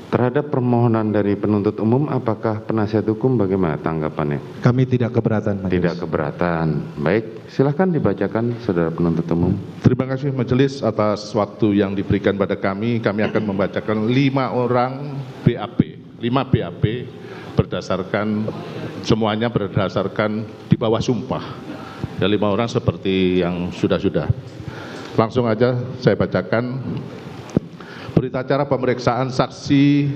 Terhadap permohonan dari penuntut umum, apakah penasihat hukum bagaimana tanggapannya? Kami tidak keberatan, Majelis. Tidak keberatan. Baik, silahkan dibacakan, saudara penuntut umum. Terima kasih Majelis atas waktu yang diberikan pada kami. Kami akan membacakan 5 orang BAP, 5 BAP berdasarkan semuanya berdasarkan di bawah sumpah. Ya, 5 orang seperti yang sudah-sudah. Langsung aja saya bacakan. Berita acara pemeriksaan saksi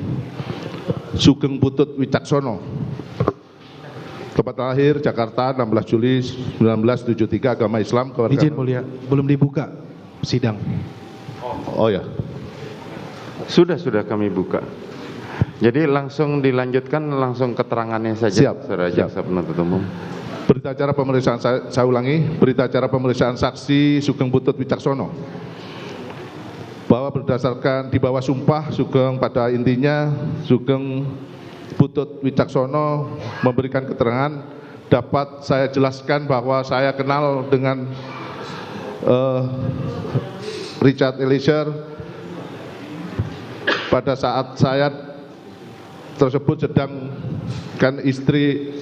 Sugeng Putut Wicaksono. Tempat lahir Jakarta 16 Juli 1973, agama Islam, keluarga. Izin mulia, belum dibuka sidang. Oh ya. Sudah kami buka. Jadi langsung dilanjutkan, langsung keterangannya saja, Siap, saudara siap. jaksa penuntut umum. Berita acara pemeriksaan saya ulangi, berita acara pemeriksaan saksi Sugeng Putut Wicaksono. Bahwa berdasarkan di bawah sumpah Sugeng, pada intinya Sugeng Putut Wicaksono memberikan keterangan, dapat saya jelaskan bahwa saya kenal dengan Richard Eliezer pada saat saya tersebut sedang, kan istri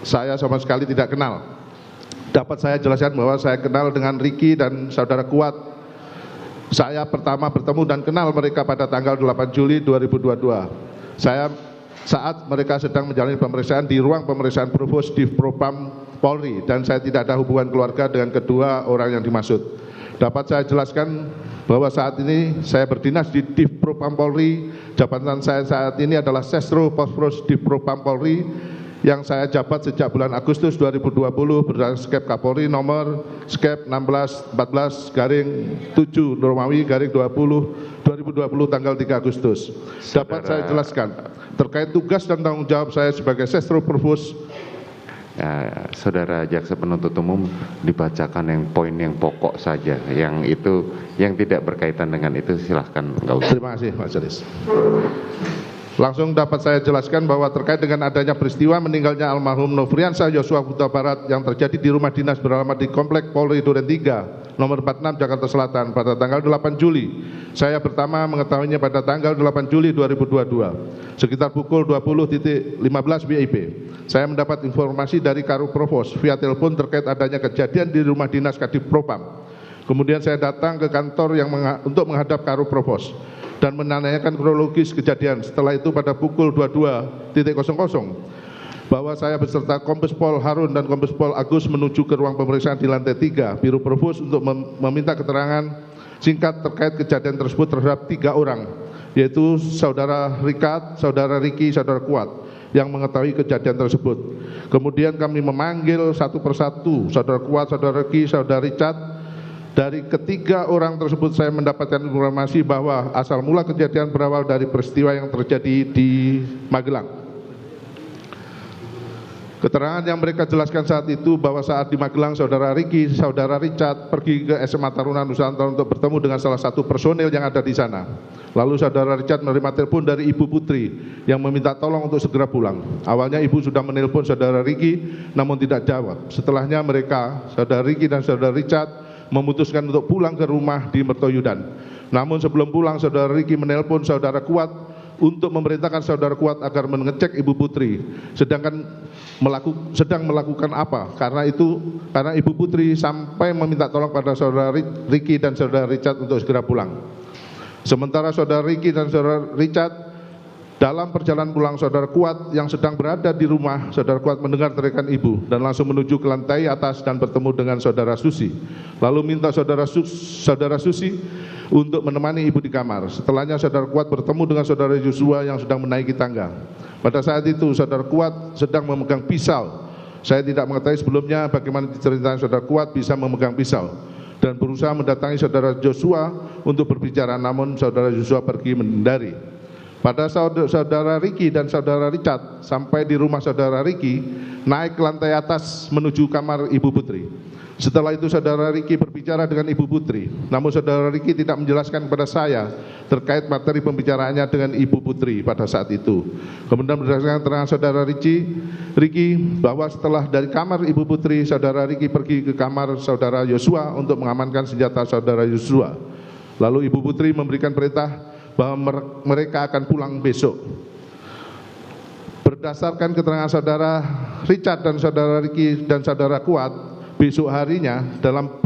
saya sama sekali tidak kenal. Dapat saya jelaskan bahwa saya kenal dengan Ricky dan saudara Kuat. Saya pertama bertemu dan kenal mereka pada tanggal 8 Juli 2022. Saya saat mereka sedang menjalani pemeriksaan di ruang pemeriksaan Provos Divpropam Polri, dan saya tidak ada hubungan keluarga dengan kedua orang yang dimaksud. Dapat saya jelaskan bahwa saat ini saya berdinas di Divpropam Polri. Jabatan saya saat ini adalah Sestro Provos Divpropam Polri, yang saya jabat sejak bulan Agustus 2020 berdasarkan skep Kapolri nomor skep 1614/7 Romawi /20 2020 tanggal 3 Agustus. Dapat saya jelaskan terkait tugas dan tanggung jawab saya sebagai Sestro Provos. Ya, saudara jaksa penuntut umum, dibacakan yang poin yang pokok saja, yang itu yang tidak berkaitan dengan itu silahkan. Terima kasih Majelis. Langsung dapat saya jelaskan bahwa terkait dengan adanya peristiwa meninggalnya almarhum Nofriansah Yosua Huta Barat yang terjadi di rumah dinas beralamat di Komplek Polri Duren 3 nomor 46 Jakarta Selatan pada tanggal 8 Juli. Saya pertama mengetahuinya pada tanggal 8 Juli 2022 sekitar pukul 20.15 WIB. Saya mendapat informasi dari Karu Provos via telepon terkait adanya kejadian di rumah dinas Kadif Propam. Kemudian saya datang ke kantor untuk menghadap Karu Provos dan menanyakan kronologis kejadian. Setelah itu pada pukul 22.00 bahwa saya beserta Kombes Pol Harun dan Kombes Pol Agus menuju ke ruang pemeriksaan di lantai 3 Biro Provos untuk meminta keterangan singkat terkait kejadian tersebut terhadap 3 orang, yaitu saudara Rikat, saudara Ricky, saudara Kuat yang mengetahui kejadian tersebut. Kemudian kami memanggil satu persatu saudara Kuat, saudara Ricky, saudara Richard. Dari ketiga orang tersebut saya mendapatkan informasi bahwa asal mula kejadian berawal dari peristiwa yang terjadi di Magelang. Keterangan yang mereka jelaskan saat itu bahwa saat di Magelang saudara Ricky, saudara Richard pergi ke SMA Taruna Nusantara untuk bertemu dengan salah satu personil yang ada di sana. Lalu saudara Richard menerima telepon dari Ibu Putri yang meminta tolong untuk segera pulang. Awalnya ibu sudah menelpon saudara Ricky namun tidak jawab. Setelahnya mereka, saudara Ricky dan saudara Richard, memutuskan untuk pulang ke rumah di Mertoyudan. Namun sebelum pulang saudara Ricky menelpon saudara Kuat untuk memerintahkan saudara Kuat agar mengecek Ibu Putri sedang melakukan apa, karena Ibu Putri sampai meminta tolong pada saudara Ricky dan saudara Richard untuk segera pulang. Sementara saudara Ricky dan saudara Richard dalam perjalanan pulang saudara Kuat yang sedang berada di rumah, saudara Kuat mendengar teriakan ibu dan langsung menuju ke lantai atas dan bertemu dengan saudara Susi. Lalu minta saudara Susi untuk menemani ibu di kamar. Setelahnya saudara Kuat bertemu dengan saudara Yosua yang sedang menaiki tangga. Pada saat itu saudara Kuat sedang memegang pisau. Saya tidak mengetahui sebelumnya bagaimana diceritakan saudara Kuat bisa memegang pisau dan berusaha mendatangi saudara Joshua untuk berbicara, namun saudara Joshua pergi menghindari. Pada saudara Ricky dan saudara Richard sampai di rumah saudara Ricky, naik ke lantai atas menuju kamar Ibu Putri. Setelah itu saudara Ricky berbicara dengan Ibu Putri, namun saudara Ricky tidak menjelaskan kepada saya terkait materi pembicaraannya dengan Ibu Putri pada saat itu. Kemudian berdasarkan keterangan saudara Ricky bahwa setelah dari kamar Ibu Putri, saudara Ricky pergi ke kamar saudara Yosua untuk mengamankan senjata saudara Yosua. Lalu Ibu Putri memberikan perintah bahwa mereka akan pulang besok. Berdasarkan keterangan saudara Richard dan saudara Ricky dan saudara Kuat, besok harinya dalam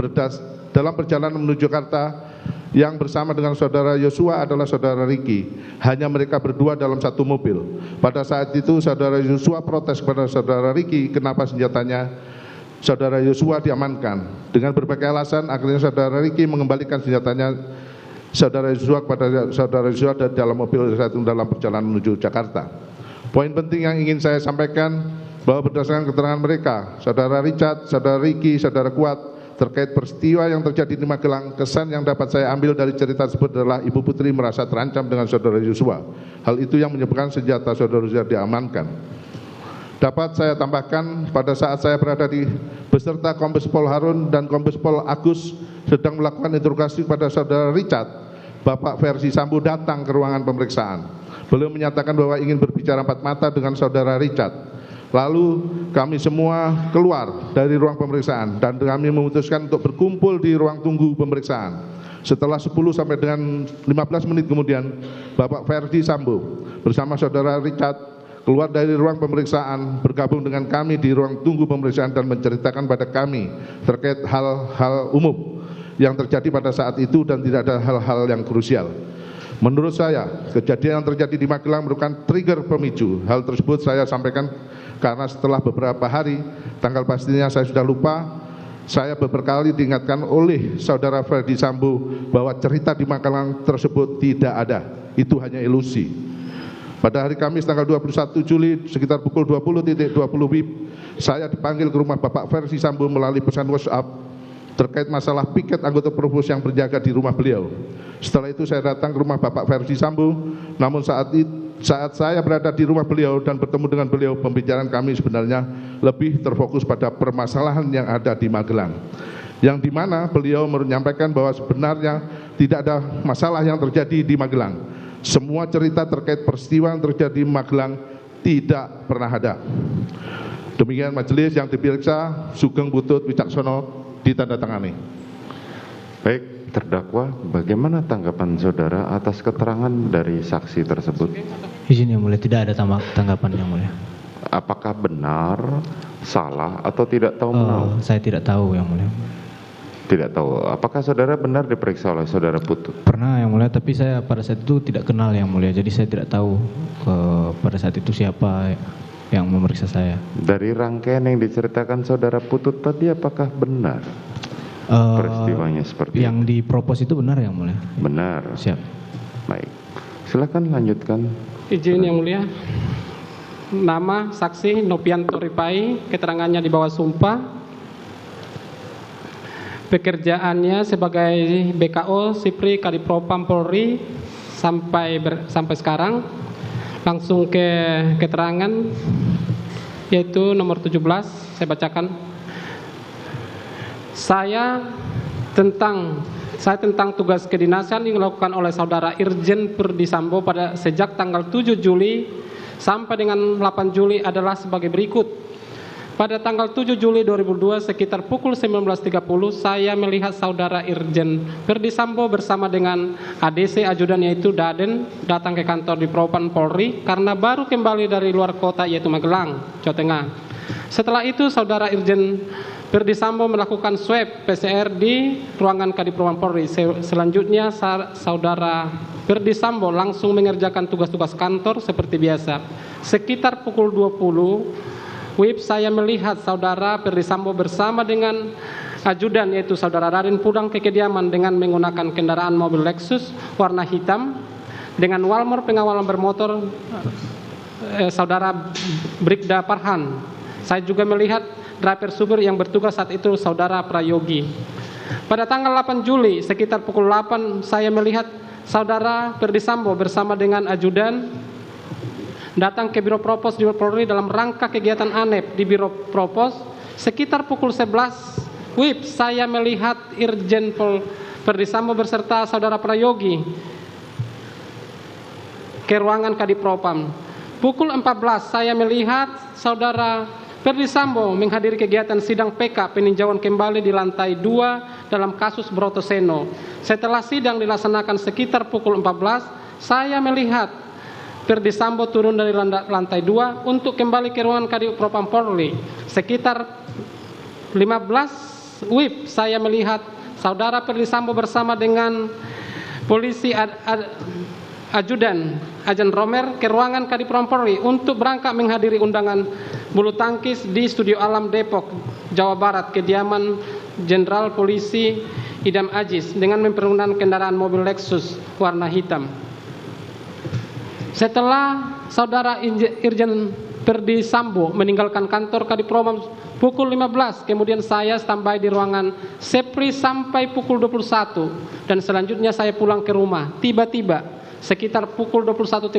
perjalanan menuju Jakarta yang bersama dengan saudara Yosua adalah saudara Ricky. Hanya mereka berdua dalam satu mobil. Pada saat itu saudara Yosua protes kepada saudara Ricky kenapa senjatanya saudara Yosua diamankan. Dengan berbagai alasan akhirnya saudara Ricky mengembalikan senjatanya saudara Yosua kepada saudara Yosua dalam mobil saat itu dalam perjalanan menuju Jakarta. Poin penting yang ingin saya sampaikan bahwa berdasarkan keterangan mereka, saudara Richard, saudara Ricky, saudara Kuat, terkait peristiwa yang terjadi di Magelang, kesan yang dapat saya ambil dari cerita tersebut adalah Ibu Putri merasa terancam dengan saudara Yosua. Hal itu yang menyebabkan senjata saudara Yosua diamankan. Dapat saya tambahkan, pada saat saya berada di beserta Kombes Pol Harun dan Kombes Pol Agus sedang melakukan interogasi kepada saudara Richard, Bapak Verdi Sambo datang ke ruangan pemeriksaan. Beliau menyatakan bahwa ingin berbicara empat mata dengan saudara Richard. Lalu kami semua keluar dari ruang pemeriksaan dan kami memutuskan untuk berkumpul di ruang tunggu pemeriksaan. Setelah 10 sampai dengan 15 menit kemudian, Bapak Verdi Sambo bersama saudara Richard keluar dari ruang pemeriksaan, bergabung dengan kami di ruang tunggu pemeriksaan dan menceritakan pada kami terkait hal-hal umum yang terjadi pada saat itu dan tidak ada hal-hal yang krusial. Menurut saya, kejadian yang terjadi di Magelang merupakan trigger pemicu. Hal tersebut saya sampaikan karena setelah beberapa hari, tanggal pastinya saya sudah lupa, saya beberapa kali diingatkan oleh saudara Verdi Sambo bahwa cerita di Magelang tersebut tidak ada, itu hanya ilusi. Pada hari Kamis tanggal 21 Juli sekitar pukul 20.20 WIB, saya dipanggil ke rumah Bapak Verdi Sambo melalui pesan WhatsApp terkait masalah piket anggota Provos yang berjaga di rumah beliau. Setelah itu saya datang ke rumah Bapak Verdi Sambo, namun saat saya berada di rumah beliau dan bertemu dengan beliau, pembicaraan kami sebenarnya lebih terfokus pada permasalahan yang ada di Magelang. Yang dimana beliau menyampaikan bahwa sebenarnya tidak ada masalah yang terjadi di Magelang. Semua cerita terkait peristiwa yang terjadi di Magelang tidak pernah ada. Demikian majelis yang diperiksa, Sugeng Putut Wicaksono ditandatangani. Baik, terdakwa, bagaimana tanggapan saudara atas keterangan dari saksi tersebut? Izin yang mulia, tidak ada tanggapan yang mulia. Apakah benar, salah, atau tidak tahu menahu? Saya tidak tahu yang mulia. Tidak tahu. Apakah saudara benar diperiksa oleh saudara Putut? Pernah yang mulia, tapi saya pada saat itu tidak kenal yang mulia, jadi saya tidak tahu pada saat itu siapa yang memeriksa saya. Dari rangkaian yang diceritakan saudara Putut tadi, apakah benar peristiwanya seperti yang itu? dipropos itu benar yang mulia? Benar. Siap. Baik, silakan lanjutkan. Izin yang mulia. Nama saksi Nopianto Ripai, keterangannya di bawah sumpah. Pekerjaannya sebagai BKO Sipri Kadipropam Polri sampai sekarang. Langsung ke keterangan yaitu nomor 17, saya bacakan. Saya tentang tugas kedinasan yang dilakukan oleh saudara Irjen Verdi Sambo pada sejak tanggal 7 Juli sampai dengan 8 Juli adalah sebagai berikut. Pada tanggal 7 Juli 2002 sekitar pukul 19.30 saya melihat saudara Irjen Verdi Sambo bersama dengan ADC ajudan yaitu Daden datang ke kantor di Propam Polri karena baru kembali dari luar kota yaitu Magelang, Jawa Tengah. Setelah itu saudara Irjen Verdi Sambo melakukan swab PCR di ruangan Kadipropam Polri. Selanjutnya saudara Verdi Sambo langsung mengerjakan tugas-tugas kantor seperti biasa. Sekitar pukul 20 WIB saya melihat saudara Verdi Sambo bersama dengan ajudan yaitu saudara Raden pulang ke kediaman dengan menggunakan kendaraan mobil Lexus warna hitam dengan walmor pengawalan bermotor saudara Brigda Parhan. Saya juga melihat driver supir yang bertugas saat itu saudara Prayogi. Pada tanggal 8 Juli sekitar pukul 8 saya melihat saudara Verdi Sambo bersama dengan ajudan datang ke Biro Propos di Polri dalam rangka kegiatan ANEP di Biro Propos. Sekitar pukul 11 WIB saya melihat Irjen Verdi Sambo beserta saudara Prayogi ke ruangan Kadipropam. Pukul 14 saya melihat saudara Verdi Sambo menghadiri kegiatan sidang PK peninjauan kembali di lantai 2 dalam kasus Broto Seno. Setelah sidang dilaksanakan sekitar pukul 14 saya melihat Ferdi Sambo turun dari lantai 2 untuk kembali ke ruangan Kadif Propam Polri. Sekitar 15 WIB saya melihat saudara Ferdi Sambo bersama dengan polisi Ajudan Romer ke ruangan Kadif Propam Polri untuk berangkat menghadiri undangan bulu tangkis di Studio Alam Depok, Jawa Barat, kediaman Jenderal Polisi Idam Aziz dengan mempergunakan kendaraan mobil Lexus warna hitam. Setelah saudara Irjen Ferdi Sambo meninggalkan kantor Kadif Propam pukul 15, kemudian saya standby di ruangan Sepri sampai pukul 21 dan selanjutnya saya pulang ke rumah. Tiba-tiba sekitar pukul 21.30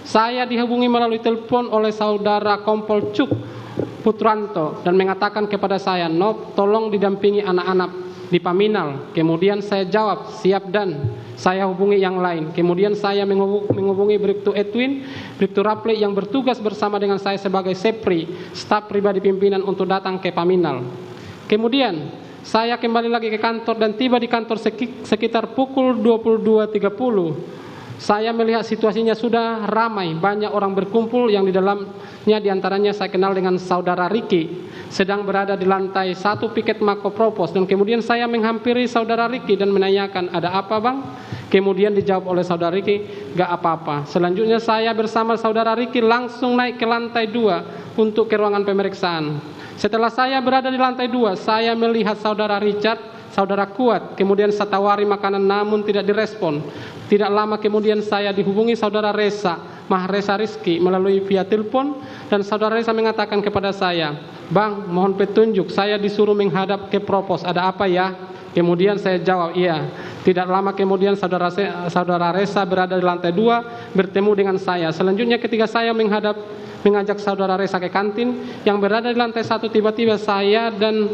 saya dihubungi melalui telepon oleh saudara Kompol Cuk Putranto dan mengatakan kepada saya, "Nop, tolong didampingi anak-anak di Paminal." Kemudian saya jawab, "Siap," dan saya hubungi yang lain. Kemudian saya menghubungi Bribtu Edwin, Bribtu Rapli yang bertugas bersama dengan saya sebagai Sepri, staf pribadi pimpinan untuk datang ke Paminal. Kemudian saya kembali lagi ke kantor dan tiba di kantor sekitar pukul 22.30. Saya melihat situasinya sudah ramai, banyak orang berkumpul yang di dalamnya diantaranya saya kenal dengan saudara Riki sedang berada di lantai 1 piket Mako Propos, dan kemudian saya menghampiri saudara Riki dan menanyakan, "Ada apa, Bang?" Kemudian dijawab oleh saudara Riki, "Gak apa-apa." Selanjutnya saya bersama saudara Riki langsung naik ke lantai 2 untuk ke ruangan pemeriksaan. Setelah saya berada di lantai 2, saya melihat saudara Richard, saudara Kuat, kemudian saya tawari makanan namun tidak direspon. Tidak lama kemudian saya dihubungi saudara Reza, Mahreza Rizky melalui via telepon, dan saudara Reza mengatakan kepada saya, "Bang, mohon petunjuk, saya disuruh menghadap ke Propos, ada apa ya?" Kemudian saya jawab, "Iya." Tidak lama kemudian saudara Reza berada di lantai 2 bertemu dengan saya. Selanjutnya ketika saya mengajak saudara Reza ke kantin yang berada di lantai 1, tiba-tiba saya dan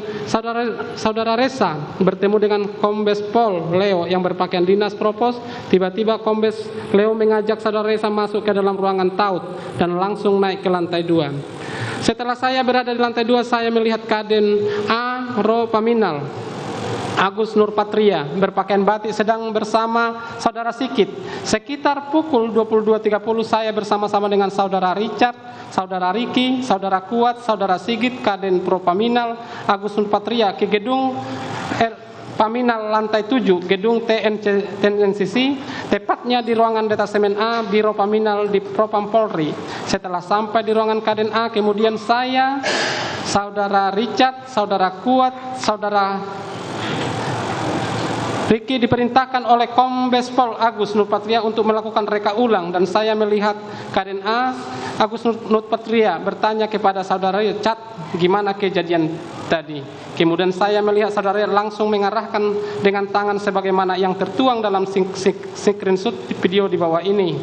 saudara Reza bertemu dengan Kombes Pol Leo yang berpakaian dinas Propos. Tiba-tiba Kombes Leo mengajak saudara Reza masuk ke dalam ruangan taut dan langsung naik ke lantai 2. Setelah saya berada di lantai 2, saya melihat Kaden A. Ro Paminal Agus Nurpatria berpakaian batik sedang bersama saudara Sikit. Sekitar pukul 22.30 saya bersama-sama dengan saudara Richard, saudara Riki, saudara Kuat, saudara Sigit, Kaden Pro Paminal Agus Nurpatria ke gedung Paminal lantai 7, gedung TNCC, tepatnya di ruangan detasemen A, Biro Paminal di Propam Polri. Setelah sampai di ruangan Kaden A, kemudian saya, saudara Richard, saudara Kuat, saudara Riki diperintahkan oleh Kombes Pol Agus Nurpatria untuk melakukan reka ulang, dan saya melihat Kaden A, Agus Nurpatria bertanya kepada saudara Cat, "Gimana kejadian tadi?" Kemudian saya melihat saudara langsung mengarahkan dengan tangan sebagaimana yang tertuang dalam screenshot video di bawah ini.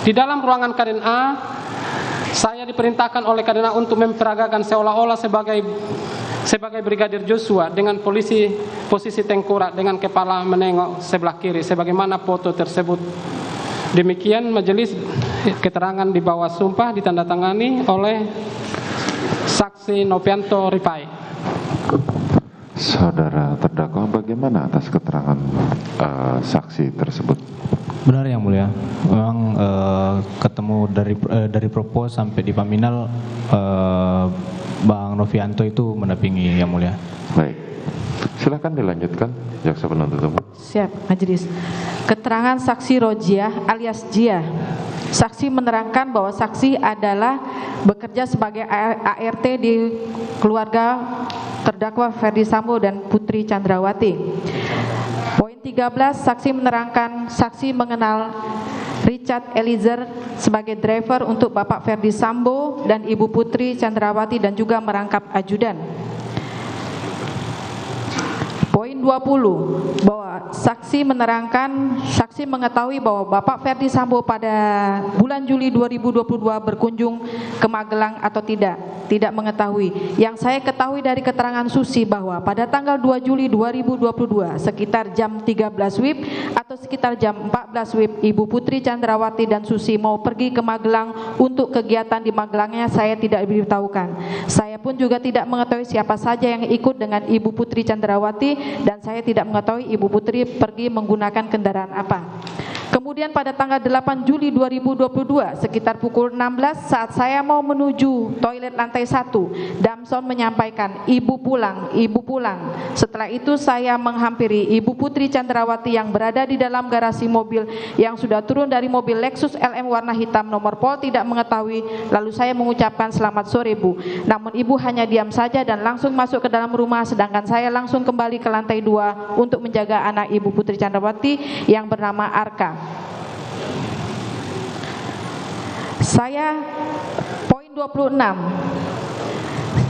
Di dalam ruangan Kaden A, saya diperintahkan oleh Kaden A untuk memperagakan seolah-olah sebagai Brigadir Joshua dengan posisi tengkorak dengan kepala menengok sebelah kiri sebagaimana foto tersebut. Demikian majelis keterangan di bawah sumpah ditandatangani oleh saksi Novianto Rifai. Saudara terdakwa, bagaimana atas keterangan saksi tersebut? Benar yang mulia, memang ketemu dari Propos sampai di Paminal, Bang Novianto itu mendampingi yang mulia. Baik, silakan dilanjutkan jaksa penuntut umum. Siap, majelis. Keterangan saksi Rojiah alias Jia. Saksi menerangkan bahwa saksi adalah bekerja sebagai ART di keluarga terdakwa Ferdi Sambo dan Putri Chandrawati. Poin 13, saksi menerangkan saksi mengenal Richard Eliezer sebagai driver untuk Bapak Ferdi Sambo dan Ibu Putri Chandrawati dan juga merangkap ajudan. Poin 20, bahwa saksi menerangkan saksi mengetahui bahwa Bapak Ferdi Sambo pada bulan Juli 2022 berkunjung ke Magelang atau tidak mengetahui. Yang saya ketahui dari keterangan Susi bahwa pada tanggal 2 Juli 2022 sekitar jam 13 WIB atau sekitar jam 14 WIB Ibu Putri Chandrawati dan Susi mau pergi ke Magelang untuk kegiatan di Magelangnya saya tidak diberitahukan. Saya pun juga tidak mengetahui siapa saja yang ikut dengan Ibu Putri Chandrawati dan saya tidak mengetahui Ibu Putri pergi menggunakan kendaraan apa. Kemudian pada tanggal 8 Juli 2022 sekitar pukul 16 saat saya mau menuju toilet lantai 1, Damson menyampaikan ibu pulang, ibu pulang. Setelah itu saya menghampiri Ibu Putri Chandrawati yang berada di dalam garasi mobil yang sudah turun dari mobil Lexus LM warna hitam nomor pol tidak mengetahui, lalu saya mengucapkan selamat sore Bu. Namun ibu hanya diam saja dan langsung masuk ke dalam rumah, sedangkan saya langsung kembali ke lantai 2 untuk menjaga anak Ibu Putri Chandrawati yang bernama Arka. Saya poin 26.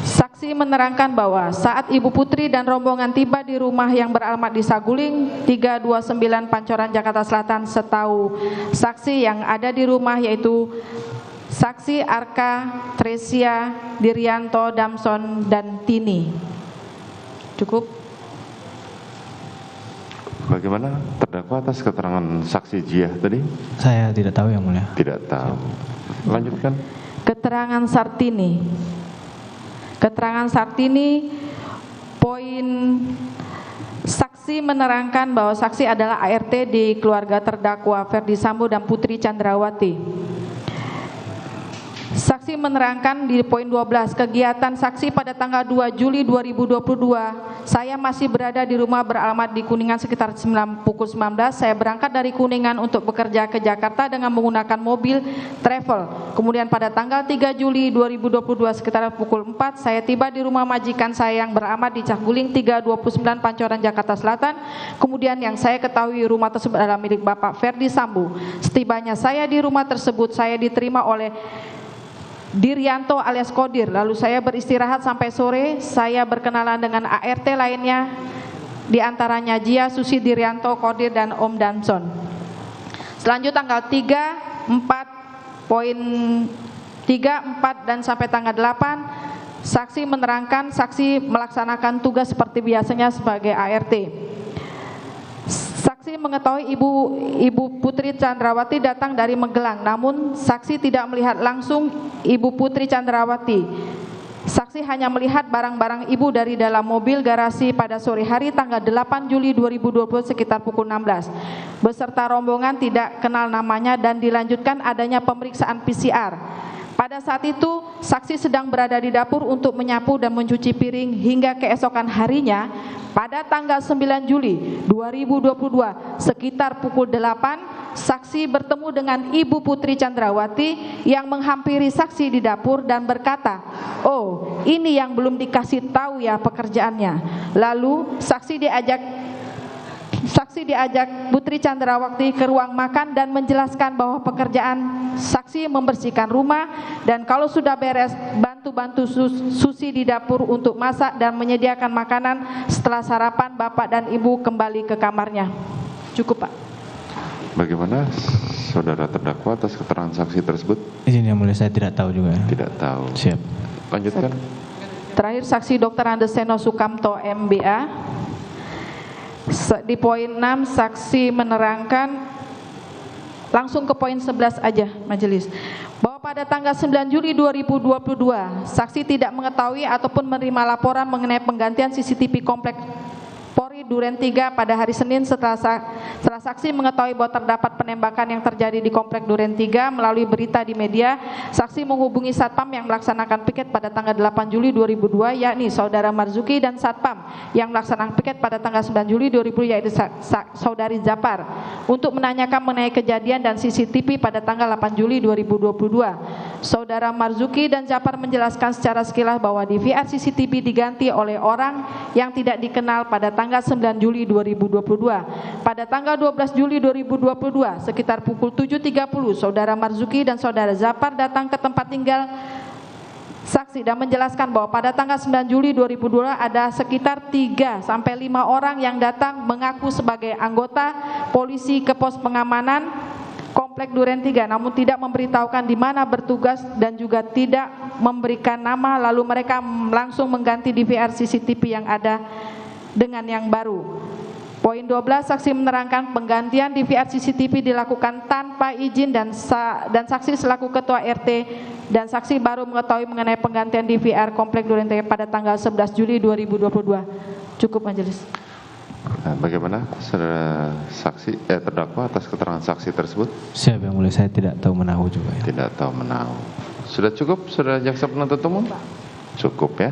Saksi menerangkan bahwa saat Ibu Putri dan rombongan tiba di rumah yang beralamat di Saguling 329 Pancoran Jakarta Selatan, setahu saksi yang ada di rumah yaitu saksi Arka, Tresia, Dirianto, Damson, dan Tini. Cukup. Bagaimana terdakwa atas keterangan saksi Jiah tadi? Saya tidak tahu yang mulia. Tidak tahu. Lanjutkan. Keterangan Sartini. Keterangan Sartini, poin saksi menerangkan bahwa saksi adalah ART di keluarga terdakwa Ferdi Sambo dan Putri Chandrawati. Saksi menerangkan di poin 12, kegiatan saksi pada tanggal 2 Juli 2022, saya masih berada di rumah beralamat di Kuningan sekitar pukul 19. Saya berangkat dari Kuningan untuk bekerja ke Jakarta dengan menggunakan mobil travel. Kemudian pada tanggal 3 Juli 2022 sekitar pukul 4, saya tiba di rumah majikan saya yang beralamat di Saguling 329 Pancoran Jakarta Selatan. Kemudian yang saya ketahui rumah tersebut adalah milik Bapak Ferdi Sambo. Setibanya saya di rumah tersebut, saya diterima oleh Dirianto alias Kodir, lalu saya beristirahat sampai sore. Saya berkenalan dengan ART lainnya, di antaranya Jia, Susi, Dirianto, Kodir, dan Om Damson. Selanjutnya tanggal 3, 4, poin 3, 4, dan sampai tanggal 8, saksi menerangkan saksi melaksanakan tugas seperti biasanya sebagai ART. Saksi mengetahui Ibu Putri Chandrawati datang dari Magelang, namun saksi tidak melihat langsung Ibu Putri Chandrawati. Saksi hanya melihat barang-barang ibu dari dalam mobil garasi pada sore hari tanggal 8 Juli 2020 sekitar pukul 16. Beserta rombongan tidak kenal namanya dan dilanjutkan adanya pemeriksaan PCR. Pada saat itu, saksi sedang berada di dapur untuk menyapu dan mencuci piring hingga keesokan harinya, pada tanggal 9 Juli 2022, sekitar pukul 8, saksi bertemu dengan Ibu Putri Chandrawati yang menghampiri saksi di dapur dan berkata, "Oh, ini yang belum dikasih tahu ya pekerjaannya." Lalu, saksi diajak Putri Chandrawati ke ruang makan dan menjelaskan bahwa pekerjaan saksi membersihkan rumah dan kalau sudah beres bantu-bantu Susi di dapur untuk masak dan menyediakan makanan. Setelah sarapan, Bapak dan Ibu kembali ke kamarnya. Cukup, Pak. Bagaimana saudara terdakwa atas keterangan saksi tersebut? Izin yang mulia, saya tidak tahu juga. Tidak tahu. Siap. Lanjutkan. Terakhir saksi Dr. Andeseno Sukamto MBA. Di poin 6 saksi menerangkan, langsung ke poin 11 aja majelis, bahwa pada tanggal 9 Juli 2022 saksi tidak mengetahui ataupun menerima laporan mengenai penggantian CCTV komplek Polri Duren 3 pada hari Senin setelah saksi mengetahui bahwa terdapat penembakan yang terjadi di komplek Duren 3. Melalui berita di media, saksi menghubungi Satpam yang melaksanakan piket pada tanggal 8 Juli 2002, yakni Saudara Marzuki, dan Satpam yang melaksanakan piket pada tanggal 9 Juli 2000 yaitu Saudari Zapar, untuk menanyakan mengenai kejadian dan CCTV pada tanggal 8 Juli 2022. Saudara Marzuki dan Zapar menjelaskan secara sekilas bahwa DVR CCTV diganti oleh orang yang tidak dikenal pada tanggal 9 Juli 2022. Pada tanggal 12 Juli 2022 sekitar pukul 7.30, Saudara Marzuki dan Saudara Zapar datang ke tempat tinggal saksi dan menjelaskan bahwa pada tanggal 9 Juli 2022 ada sekitar 3 sampai 5 orang yang datang mengaku sebagai anggota polisi ke pos pengamanan komplek Duren 3, namun tidak memberitahukan di mana bertugas dan juga tidak memberikan nama, lalu mereka langsung mengganti DVR CCTV yang ada dengan yang baru. Poin 12, saksi menerangkan penggantian DVR CCTV dilakukan tanpa izin dan saksi selaku ketua RT dan saksi baru mengetahui mengenai penggantian DVR komplek Duren 3 pada tanggal 11 Juli 2022. Cukup majelis. Nah, bagaimana saudara saksi terdakwa atas keterangan saksi tersebut? Siap yang mulia, saya tidak tahu menahu juga ya. Tidak tahu menahu. Sudah cukup saudara jaksa penuntut umum? Cukup ya.